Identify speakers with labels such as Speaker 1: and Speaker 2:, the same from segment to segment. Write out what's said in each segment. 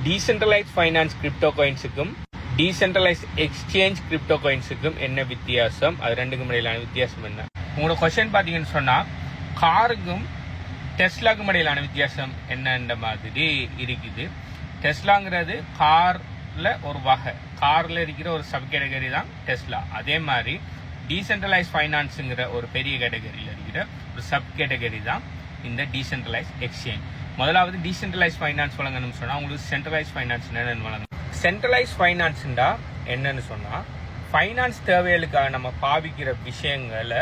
Speaker 1: Decentralise finance crypto காயின்ஸுக்கும் decentralise exchange crypto காயின்ஸுக்கும் என்ன வித்தியாசம், அது ரெண்டுக்கும் இடையிலான வித்தியாசம் என்ன? உங்களோட கொஸ்டின் பார்த்தீங்கன்னு சொன்னால் காருக்கும் டெஸ்லாக்கும் இடையிலான வித்தியாசம் என்னன்ற மாதிரி இருக்குது. டெஸ்லாங்கிறது காரில் ஒரு வகை, காரில் இருக்கிற ஒரு சப் கேட்டகரி தான் டெஸ்லா. அதே மாதிரி டீசென்ட்ரலைஸ் ஃபைனான்ஸுங்கிற ஒரு பெரிய கேட்டகரியில் இருக்கிற ஒரு சப் கேட்டகரி தான் இந்த டீசென்ட்ரலைஸ் எக்ஸ்சேஞ்ச். முதலாவது டீசென்ட்ரலைஸ் ஃபைனான்ஸ் வழங்கணும்னு சொன்னால் உங்களுக்கு சென்ட்ரலைஸ் ஃபைனான்ஸ் என்னென்னு வழங்கணும். சென்ட்ரலைஸ் ஃபைனான்ஸ்ண்டா என்னன்னு சொன்னால் ஃபைனான்ஸ் தேவைகளுக்காக நம்ம பாவிக்கிற விஷயங்களை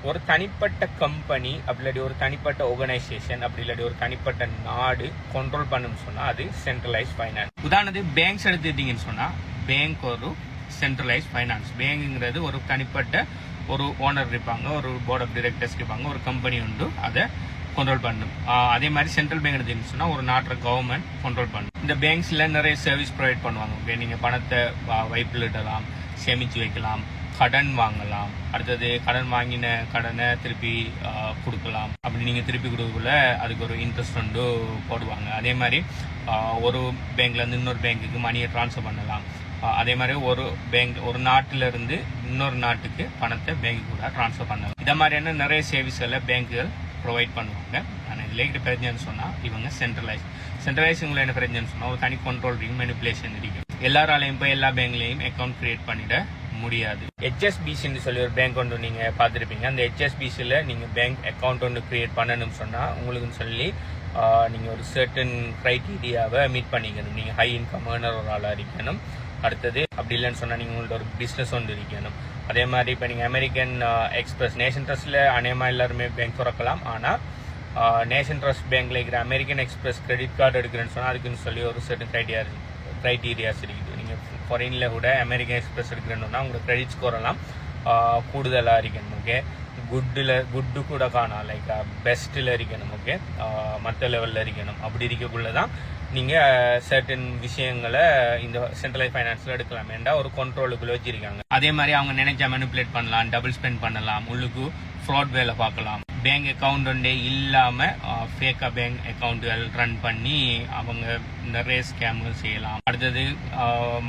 Speaker 1: ஒரு தனிப்பட்ட கம்பெனி அப்படி இல்லாட்டி ஒரு தனிப்பட்ட ஆர்கனைசேஷன் அப்படி இல்லாட்டி ஒரு தனிப்பட்ட நாடு கண்ட்ரோல் பண்ணணும்னு சொன்னால் அது சென்ட்ரலைஸ் ஃபைனான்ஸ். உதாரணத்துக்கு பேங்க்ஸ் எடுத்துக்கிட்டீங்கன்னு சொன்னால் பேங்க் ஒரு சென்ட்ரலைஸ் ஃபைனான்ஸ். பேங்குங்கிறது ஒரு தனிப்பட்ட ஒரு ஓனர் இருப்பாங்க, ஒரு போர்ட் ஆஃப் டைரக்டர்ஸ் இருப்பாங்க, ஒரு கம்பெனி உண்டு, அதை கண்ட்ரோல் பண்ணும். அதே மாதிரி சென்ட்ரல் பேங்க் எடுத்துன்னு சொன்னால் ஒரு நாட்டை கவர்மெண்ட் கண்ட்ரோல் பண்ணும். இந்த பேங்க்ஸில் நிறைய சர்வீஸ் ப்ரொவைட் பண்ணுவாங்க. ஓகே, நீங்கள் பணத்தை வைப்பில் இடலாம், சேமித்து வைக்கலாம், கடன் வாங்கலாம், அடுத்தது கடன் வாங்கின கடனை திருப்பி கொடுக்கலாம். அப்படி நீங்கள் திருப்பி கொடுக்கக்குள்ள அதுக்கு ஒரு இன்ட்ரெஸ்ட் வந்து போடுவாங்க. அதே மாதிரி ஒரு பேங்க்லேருந்து இன்னொரு பேங்க்குக்கு மணியை ட்ரான்ஸ்ஃபர் பண்ணலாம். அதே மாதிரி ஒரு நாட்டிலிருந்து இன்னொரு நாட்டுக்கு பணத்தை பேங்க்கு கூட ட்ரான்ஸ்ஃபர் பண்ணலாம். இதை மாதிரியான நிறைய சர்வீஸ்களை பேங்குகள் ப்ரொவைட் பண்ணுவாங்க. ஆனால் இதில் இருக்கிற பிரச்சனைன்னு சொன்னால் இவங்க சென்ட்ரலைஸுங்களை என்ன பிரச்சனைன்னு சொன்னால் ஒரு தனி கண்ட்ரோல் இருக்கும், மெனிப்புலேஷன் இருக்கும். எல்லாராலையும் போய் எல்லா பேங்க்லையும் அக்கௌண்ட் கிரியேட் பண்ணிட முடியாது. HSBCன்னு சொல்லி ஒரு பேங்க் ஒன்று நீங்கள் பார்த்துருப்பீங்க. அந்த HSBCயில் நீங்கள் பேங்க் அக்கௌண்ட் ஒன்று கிரியேட் பண்ணணும்னு சொன்னால் உங்களுக்குன்னு சொல்லி நீங்கள் ஒரு சர்டன் க்ரைட்டீரியாவை மீட் பண்ணிக்கணும். நீங்கள் ஹை இன்கம் ஏர்னர் ஒரு ஆளாக இருக்கணும். அடுத்தது அப்படி இல்லைன்னு சொன்னால் நீங்கள் உங்கள்ட்ட ஒரு பிஸ்னஸ் ஒன்று இருக்கணும். அதே மாதிரி இப்போ நீங்கள் அமெரிக்கன் எக்ஸ்பிரஸ், நேஷன் ட்ரஸ்ட்டில் அநேகமாக எல்லாருமே பேங்க் திறக்கலாம். ஆனால் நேஷன் ட்ரஸ்ட் பேங்க்ல இருக்கிற அமெரிக்கன் எக்ஸ்பிரஸ் கிரெடிட் கார்டு எடுக்கிறேன்னு சொன்னால் அதுக்குன்னு சொல்லி ஒரு சர்டன் க்ரைட்டீரியாஸ் இருக்குது. நீங்கள் ஃபாரினில் கூட அமெரிக்கன் எக்ஸ்பிரஸ் எடுக்கிறேன்னா உங்களுக்கு கிரெடிட் ஸ்கோர் எல்லாம் கூடுதலாக இருக்கணும். ஓகே, குட்டு கூட காணாம், லைக் பெஸ்ட்டில் இருக்கணும். ஓகே, மற்ற லெவலில் இருக்கணும். அப்படி இருக்கக்குள்ள தான் நீங்கள் சர்டன் விஷயங்களை இந்த சென்ட்ரலைஸ் ஃபைனான்ஸில் எடுக்கலாம். ஏன்டா ஒரு கண்ட்ரோலுக்குள்ளே வச்சிருக்காங்க. அதே மாதிரி அவங்க நினைச்சா மேனிப்புலேட் பண்ணலாம், டபுள் ஸ்பெண்ட் பண்ணலாம், உள்ளுக்கு ஃப்ராட் வேலை பார்க்கலாம். பேங்க் அக்கௌண்ட் ஒன்றே இல்லாமல் ஃபேக்காக பேங்க் அக்கௌண்ட்டுகள் ரன் பண்ணி அவங்க நிறைய ஸ்கேம்கள் செய்யலாம். அடுத்தது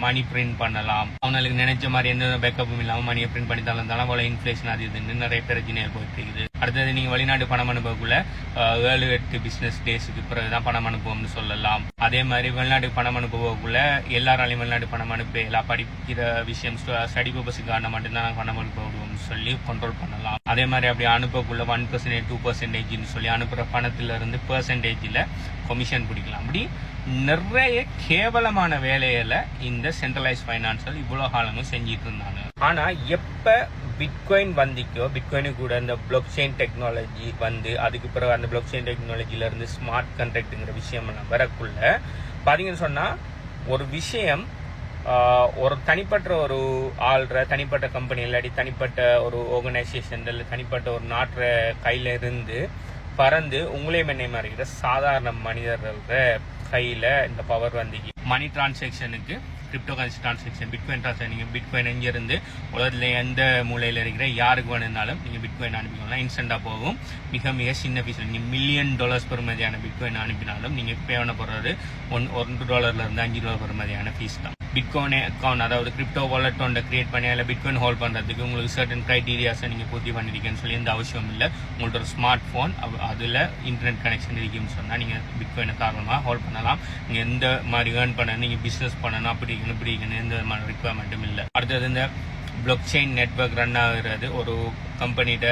Speaker 1: மணி பிரிண்ட் பண்ணலாம். அவங்களுக்கு நினைச்ச மாதிரி எந்த பேக்கப்பும் இல்லாமல் மணியை பிரிண்ட் பண்ணி தந்தாலும் போல இன்ஃப்ளேஷன் அது இதுன்னு நிறைய பிரச்சனைகள் போயிட்டு இருக்குது. அடுத்தது நீங்கள் வெளிநாட்டு பணம் அனுப்பக்குள்ள 7-8 பிஸ்னஸ் டேஸுக்கு பிறகு தான் பணம் அனுப்புவோம்னு சொல்லலாம். அதே மாதிரி வெளிநாட்டுக்கு பணம் அனுப்புவக்குள்ள எல்லாராலையும் வெளிநாட்டு பணம் அனுப்ப எல்லாம் படிக்கிற விஷயம் ஸ்டடி பர்பஸுக்கான மட்டும்தான் பணம் அனுப்புவோம்னு சொல்லி கண்ட்ரோல் பண்ணலாம். அதே மாதிரி அப்படி அனுப்பக்குள்ள 1% 2% சொல்லி அனுப்புகிற பணத்திலிருந்து பெர்சன்டேஜில் கமிஷன் பிடிக்கலாம். அப்படி நிறைய கேவலமான வேலைகளை இந்த சென்ட்ரலைஸ் ஃபைனான்ஸில் இவ்வளோ காலமும் செஞ்சிட்டு இருந்தாங்க. ஆனால் எப்போ பிட்காயின் வந்திக்கோ, பிட்காயினுக்கு கூட இந்த பிளாக் செயின் டெக்னாலஜி வந்து அதுக்கு பிறகு அந்த பிளாக் செயின் டெக்னாலஜியிலேருந்து ஸ்மார்ட் கான்ட்ராக்டுங்கிற விஷயம் வரக்குள்ள பார்த்தீங்கன்னு சொன்னால் ஒரு விஷயம் ஒரு தனிப்பட்ட ஒரு ஆள்ற தனிப்பட்ட கம்பெனி இல்லாட்டி தனிப்பட்ட ஒரு ஆர்கனைசேஷன் இல்லை தனிப்பட்ட ஒரு நாட்டுற கையில் இருந்து பறந்து உங்களையும் என்னையுமா இருக்கிற சாதாரண மனிதர்கள கையில் இந்த பவர் வந்து மணி டிரான்சாக்ஷனுக்கு crypto currency transaction, bitcoin transaction, நீங்கள் பிட்காயின் எங்கேருந்து உலகத்தில் எந்த மூலையில் இருக்கிற யாருக்கு வேணுனாலும் நீங்கள் பிட்காயின் அனுப்பிக்கலாம். இன்ஸ்டண்ட்டாக போகும். மிக மிக சின்ன ஃபீஸ். நீங்கள் $1 மில்லியன் பெறுமதியான பிட்காயின் அனுப்பினாலும் நீங்கள் பே பண்ண போகிறது $1 $5 பெறுமதியான ஃபீஸ் தான். பிட்காயின் அக்கௌண்ட், அதாவது கிரிப்டோ வாலெட் ஒன்றை கிரியேட் பண்ணி அதில் பிட்காயின் ஹோல்ட் பண்ணுறதுக்கு உங்களுக்கு சர்டன் க்ரைட்டீரியாஸை நீங்கள் பூர்த்தி பண்ணிருக்கேன்னு சொல்லி எந்த அவசியம் இல்லை. உங்கள்ட்ட ஒரு ஸ்மார்ட் ஃபோன் அதில் இன்டர்நெட் கனெக்ஷன் இருக்குன்னு சொன்னால் நீங்கள் பிட்காயினை தாராளமாக ஹோல்ட் பண்ணலாம். நீங்கள் எந்த மாதிரி ஏர்ன் பண்ணணும், நீங்கள் பிஸ்னஸ் பண்ணணும், அப்படி எந்த விதமான ரிக்குவயர்மெண்ட்டும் இல்லை. அடுத்தது இந்த பிளாக் செயின் நெட்வொர்க் ரன் ஆகுறது ஒரு கம்பெனிகிட்ட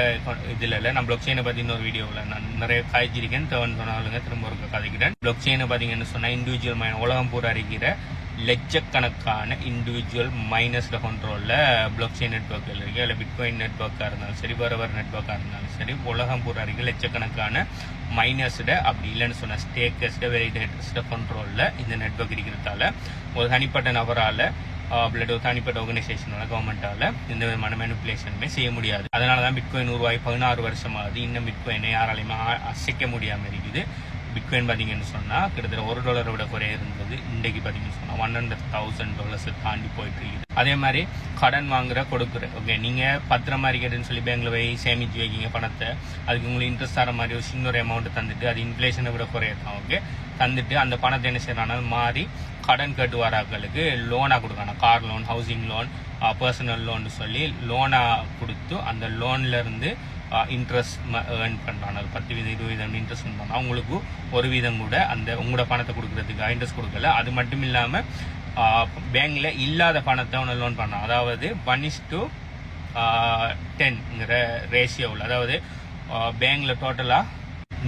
Speaker 1: இதில் இல்லை. நான் பிளாக் செயினை பற்றி இன்னொரு வீடியோவில் நான் நிறைய காய்ச்சிருக்கேன். சொன்னாலுங்க திரும்ப ஒரு கதைக்கிறேன். பிளாக் செயினை பார்த்தீங்கன்னு சொன்னால் இண்டிவிஜுவல் உலகம் பூரா இருக்கிற லட்சக்கணக்கான இண்டிவிஜுவல் மைனஸில் கண்ட்ரோலில் பிளாக் செயின் நெட்வொர்க்கில் இருக்குது. இல்லை பிட்காயின் நெட்வொர்க்காக இருந்தாலும் சரி, வேறு நெட்வொர்க்காக இருந்தாலும் சரி, உலகம் பூரா இருக்க லட்சக்கணக்கான மைனஸ்ட அப்படி இல்லைன்னு சொன்ன ஸ்டேக்கர்ஸ்ட வெலிடேட்டர்ஸ்ட கண்ட்ரோலில் இந்த நெட்வொர்க் இருக்கிறதால ஒரு தனிப்பட்ட நபரால் ஒரு தனிப்பட்ட ஆர்கனைசேஷனால கவர்மெண்டால எந்த விதமான மேனிப்புலேஷனுமே செய்ய முடியாது. அதனால தான் பிட்காயின் உருவாகி 16 வருஷமாகுது. இன்னும் பிட்காயினை யாராலையுமே அசைக்க முடியாமல் இருக்குது. பிட்காயின் பார்த்தீங்கன்னு சொன்னால் கிட்டத்தட்ட $1 விட குறைய இருந்தது. இன்றைக்கு பார்த்தீங்கன்னு சொன்னால் $100,000 தாண்டி போயிட்டு இருக்குது. அதே மாதிரி கடன் வாங்குற கொடுக்குற, ஓகே, நீங்கள் பத்திரமா இருக்கேன்னு சொல்லி பேங்கில் போய் சேமித்து வைக்கிங்க பணத்தை, அதுக்கு உங்களுக்கு இன்ட்ரெஸ்ட் தர மாதிரி ஒரு சின்ன ஒரு அமௌண்ட் தந்துட்டு அது இன்ஃப்ளேஷனை விட குறையதான். ஓகே, தந்துட்டு அந்த பணத்தை என்ன செய்யறாங்க மாறி கடன் கேட்டு வராக்களுக்கு லோனாக கொடுக்கணும். Car loan, housing loan, personal loan சொல்லி லோனாக கொடுத்து அந்த லோன்லேருந்து இன்ட்ரெஸ்ட் ஏர்ன் பண்ணுறாங்க. 10% இன்ட்ரெஸ்ட் பண்ணால் அவங்களுக்கு 1% கூட அந்த உங்களோட பணத்தை கொடுக்கறதுக்கு இன்ட்ரெஸ்ட் கொடுக்கல. அது மட்டும் இல்லாமல் பேங்க்ல இல்லாத பணத்தை அவனை லோன் பண்ணான். அதாவது 1:10ங்கிற ரேஷியோவில், அதாவது பேங்க்ல டோட்டலாக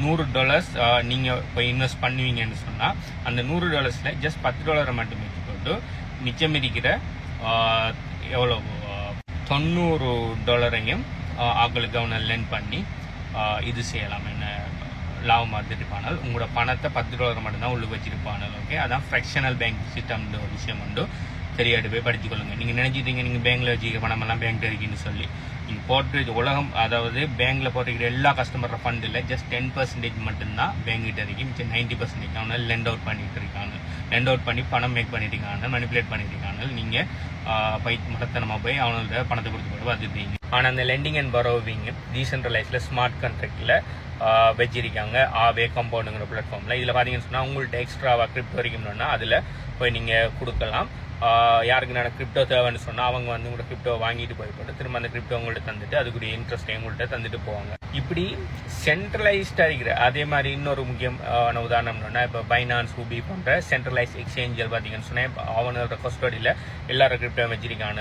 Speaker 1: $100 நீங்கள் இப்போ இன்வெஸ்ட் பண்ணுவீங்கன்னு சொன்னால் அந்த $100 ஜஸ்ட் $10 மட்டுமே போட்டு மிச்சம் இருக்கிற எவ்வளோ $90 ஆக்களுக்கு அவனை லென் பண்ணி இது செய்யலாம். என்ன லாபமாக எடுத்துருப்பானால் உங்களோட பணத்தை $10 மட்டும்தான் உள்ள வச்சிருப்பானல். ஓகே, அதான் ஃப்ராக்ஷனல் பேங்க் சிஸ்டம்ன்ற ஒரு விஷயம் வந்து தெரியாட்டு போய் படிச்சுக்கொள்ளுங்க. நீங்கள் நினைச்சிட்டீங்க நீங்கள் பேங்க்ல வச்சுக்க பணமெல்லாம் பேங்க் இருக்குன்னு சொல்லி. நீங்கள் போட்டு உலகம், அதாவது பேங்க்ல போட்டுக்கிற எல்லா கஸ்டமர் ஃபண்டில் ஜஸ்ட் 10% மட்டும்தான் பேங்க் கிட்ட இருக்கு. மிச்சம் 90% அவனை லெண்ட் அவுட் பண்ணிட்டு இருக்காங்க. லெண்ட் அவுட் பண்ணி பணம் மேக் பண்ணிட்டு இருக்காங்க, மனிப்புலேட் பண்ணிட்டு இருக்காங்க. நீங்கள் மடத்தனமாக போய் அவனோட பணத்தை கொடுத்து போட்டு பார்த்துருக்கீங்க. ஆனால் அந்த லெண்டிங் அண்ட் பரோவிங் டீசென்ட்ரலைஸ்ல ஸ்மார்ட் கான்ட்ராக்டில் வச்சிருக்காங்க. ஆவே கம்பவுண்டுங்கிற பிளாட்ஃபார்மில். இதில் பார்த்தீங்கன்னு சொன்னால் உங்களுக்கு எக்ஸ்ட்ராவாக கிரிப்டோ வரைக்கும்னா அதில் போய் நீங்கள் கொடுக்கலாம். யாருக்கு நான் கிரிப்டோ தேவைன்னு சொன்னால் அவங்க வந்து உங்களோட கிரிப்டோ வாங்கிட்டு போய்ட்டு திரும்ப அந்த கிரிப்டோ உங்கள்கிட்ட தந்துட்டு அதுக்குரிய இன்ட்ரெஸ்ட் உங்கள்கிட்ட தந்துட்டு போவாங்க. இப்படி சென்ட்ரலைஸ்டாக இருக்கிற அதே மாதிரி இன்னொரு முக்கியமான உதாரணம்னா இப்போ பைனான்ஸ், ஹூபி போன்ற சென்ட்ரலைஸ் எக்ஸ்சேஞ்சல் பார்த்தீங்கன்னு சொன்னால் அவனோட கஸ்டடியில் எல்லாரும் கிரிப்டோ வச்சிருக்காங்க.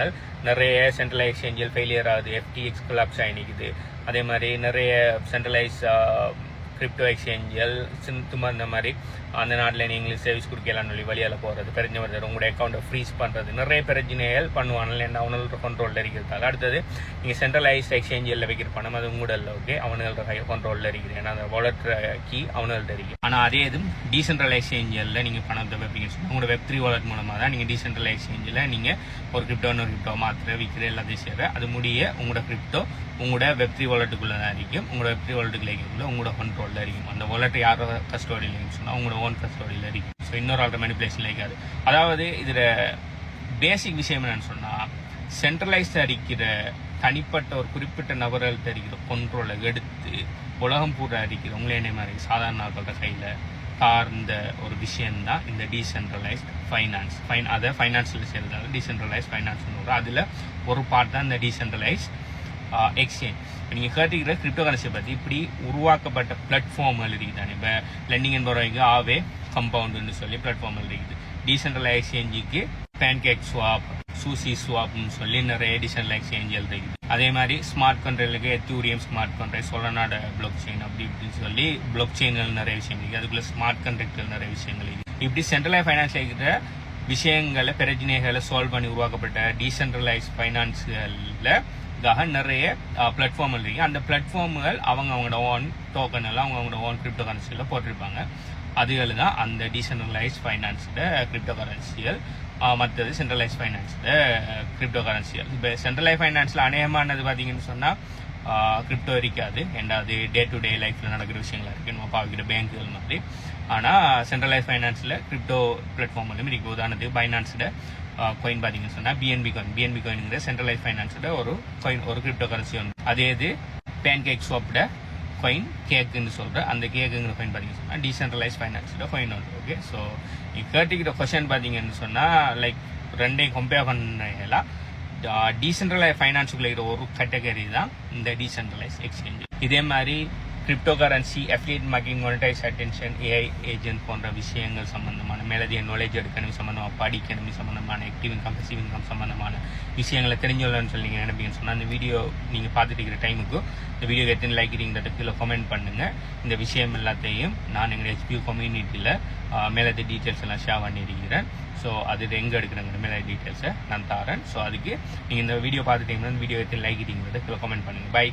Speaker 1: நிறைய சென்ட்ரலைஸ் எக்ஸ்சேஞ்சல் ஃபெயிலியர் ஆகுது, FTX கொலாப்ஸ் ஆகிக்குது. அதே மாதிரி நிறைய சென்ட்ரலைஸ் கிரிப்டோ எக்ஸ்சேஞ்சல் சும்மா இந்த மாதிரி அந்த நாட்டில் நீங்களுக்கு சர்வீஸ் கொடுக்கலாம் சொல்லி வழியால் போகிறது, பிரச்சனை வருது, உங்களோட அக்கௌண்ட்டை ஃப்ரீஸ் பண்ணுறது, நிறைய பிரச்சனைகள் பண்ணுவாங்க. என்ன அவனோட கண்ட்ரோலில் இருக்கிறதால. அடுத்தது நீங்கள் சென்ட்ரலைஸ் எக்ஸ்சேஞ்சில் வைக்கிற பணம் அது உங்களோட ஓகே அவனோட கண்ட்ரோலில் இருக்கிறது. ஏன்னா அந்த வாலெட் கீ அவனோட இருக்குது. ஆனால் அதே இது டீசென்ட்ரலைஸ் எக்ஸ்சேஞ்சில் நீங்கள் பணத்தை வைப்பீங்கன்னு சொன்னால் உங்களோட Web3 வாலெட் மூலமாக தான் நீங்கள் டீசென்ட்ரலைஸ் எக்ஸ்சேஞ்சில் நீங்கள் ஒரு கிரிப்டோ மாத்திர விற்கிற எல்லாத்தையும் செய்கிற அது முடிய உங்களோட கிரிப்டோ உங்களோட Web3 வாலெட்டுக்குள்ளே தான் இருக்கும். உங்களோட Web3 வாலெட்டுக்குள்ளே இருக்கக்குள்ள உங்களோட கண்ட்ரோலில் இருக்கும். அந்த வாலெட் யாரோ கஸ்டோடியில் இருக்குன்னு சொன்னால் உங்களோட ஓன் கஸ்டோடியில் இருக்கும். ஸோ இன்னொரு ஆல்ரெடி மேனிபுலேஷன் இருக்காது. அதாவது இதில் பேசிக் விஷயம் என்னன்னு சொன்னால் சென்ட்ரலைஸ்டாக இருக்கிற தனிப்பட்ட ஒரு குறிப்பிட்ட நபர்கள்ட்ட இருக்கிற கண்ட்ரோலை எடுத்து உலகம் பூரா இருக்கிற உங்களே மாதிரி சாதாரண ஆட்களோட கையில் சார்ந்த ஒரு விஷயம்தான் இந்த டீசென்ட்ரலைஸ்ட் ஃபைனான்ஸ். அதை ஃபைனான்ஸில் சேர்ந்தாலும் டீசென்ட்ரலைஸ் ஃபைனான்ஸ் அதில் ஒரு பார்ட் தான் இந்த டீசென்ட்ரலைஸ் எக்ஸ்சேஞ்ச். நீங்கள் கேட்டுக்கிற கிரிப்டோ கரன்சியை பற்றி இப்படி உருவாக்கப்பட்ட பிளாட்ஃபார்ம்கள் இருக்குது தானே. இப்போ லெண்டிங் அண்ட் பரோவிங்கு ஆவே கம்பவுண்டுன்னு சொல்லி பிளாட்ஃபார்ம்கள் இருக்குது. டீசென்ட்ரலைஸ் எக்ஸ்சேஞ்சுக்கு பேன்கேக் ஸ்வாப், சூசி ஸ்வாப்னு சொல்லி நிறைய டீசென்ட்ரலைஸ் எக்ஸ்சேஞ்சுகள் இருக்குது. அதே மாதிரி ஸ்மார்ட் கான்ட்ராக்டுக்கு எத்தூரியம் ஸ்மார்ட் கான்ட்ராக்ட், சொலனாட பிளாக் செயின் அப்படி இப்படின்னு சொல்லி பிளாக் செயின்கள் நிறைய விஷயம் இருக்குது. அதுக்குள்ள ஸ்மார்ட் கான்ட்ராக்டுகள் நிறைய விஷயங்கள் இருக்குது. இப்படி சென்ட்ரலைஸ் ஃபைனான்ஸில் இருக்கிற விஷயங்களை பிரச்சனைகளை சால்வ் பண்ணி உருவாக்கப்பட்ட டீசென்ட்ரலைஸ் ஃபைனான்ஸ்களில் நிறைய பிளாட்ஃபார்ம்கள் இருக்கு. அந்த பிளாட்ஃபார்ம்கள் அவங்களோட ஓன் டோக்கன் எல்லாம் அவங்களோட ஓன் கிரிப்டோ கரன்சியில் போட்டிருப்பாங்க. அதுகள் தான் அந்த டீசென்ட்ரலைஸ் ஃபைனான்ஸோட கிரிப்டோ கரன்சிகள். மற்றது சென்ட்ரலைஸ் ஃபைனான்ஸோட கிரிப்டோ கரன்சிகள். இப்போ சென்ட்ரலைஸ் ஃபைனான்ஸில் அநேகமானது பார்த்தீங்கன்னு சொன்னால் கிரிப்டோ இருக்காது. ரெண்டாவது டே டு டே லைஃப்பில் நடக்கிற விஷயங்களா இருக்குது, நம்ம பார்க்கிற பேங்குகள் மாதிரி. ஆனால் சென்ட்ரலைஸ் ஃபைனான்ஸில் கிரிப்டோ பிளாட்ஃபார்ம்களும் இருக்குது. உதாரணத்துக்கு பைனான்ஸோட காயின் பார்த்தீங்கன்னு சொன்னால் பிஎன்பி காயின்ங்கிற சென்ட்ரலைஸ் ஃபைனான்ஸோட ஒரு காயின், ஒரு கிரிப்டோ கரன்சி ஒன்று. அதே இது பேன்கேக் ஸ்வாப்போட காயின் கேக்குன்னு சொல்கிற அந்த கேக்குங்கிற காயின் பார்த்தீங்கன்னு சொன்னால் டீசென்ட்ரலைஸ் ஃபைனான்ஸோட காயின் ஒன்று. ஓகே, ஸோ நீங்கள் கேட்டுக்கிற கொஸ்டின் பார்த்தீங்கன்னு சொன்னால் லைக் ரெண்டையும் கம்பேர் பண்ணலாம். டீசென்ட்ரலைஸ் ஃபைனான்ஸுக்குள்ள இருக்கிற ஒரு கேட்டகரி தான் இந்த டீசென்ட்ரலைஸ் எக்ஸ்சேஞ்ச். இதே மாதிரி crypto currency, affiliate marketing, monetise attention, AI agent போன்ற விஷயங்கள் சம்பந்தமான மேலதிக நாலேஜ் எடுக்கணும், சம்பந்தமாக படிக்கணும், சம்பந்தமான ஆக்டிவ் இன்கம், பசிவ் இன்கம் சம்பந்தமான விஷயங்களை தெரிஞ்சுள்ளன்னு சொல்லி நீங்கள் நினைப்பீங்கன்னு சொன்னால் அந்த வீடியோ நீங்கள் பார்த்துட்டு இருக்கிற டைமுக்கு இந்த வீடியோ எத்தனை லைக் இருக்கிறத கீழே கமெண்ட் பண்ணுங்கள். இந்த விஷயம் எல்லாத்தையும் நான் எங்கள் HPU கம்யூனிட்டியில் மேலதிக டீட்டெயில்ஸ் எல்லாம் ஷேர் பண்ணியிருக்கிறேன். ஸோ அது எங்கே எடுக்கிறங்கிற மேலே டீட்டெயில்ஸை நான் தரேன். ஸோ அதுக்கு நீங்கள் இந்த வீடியோ பார்த்துட்டீங்கன்னா இந்த வீடியோ எத்தனை லைக் இருக்கிறத கீழே கமெண்ட் பண்ணுங்கள். பை.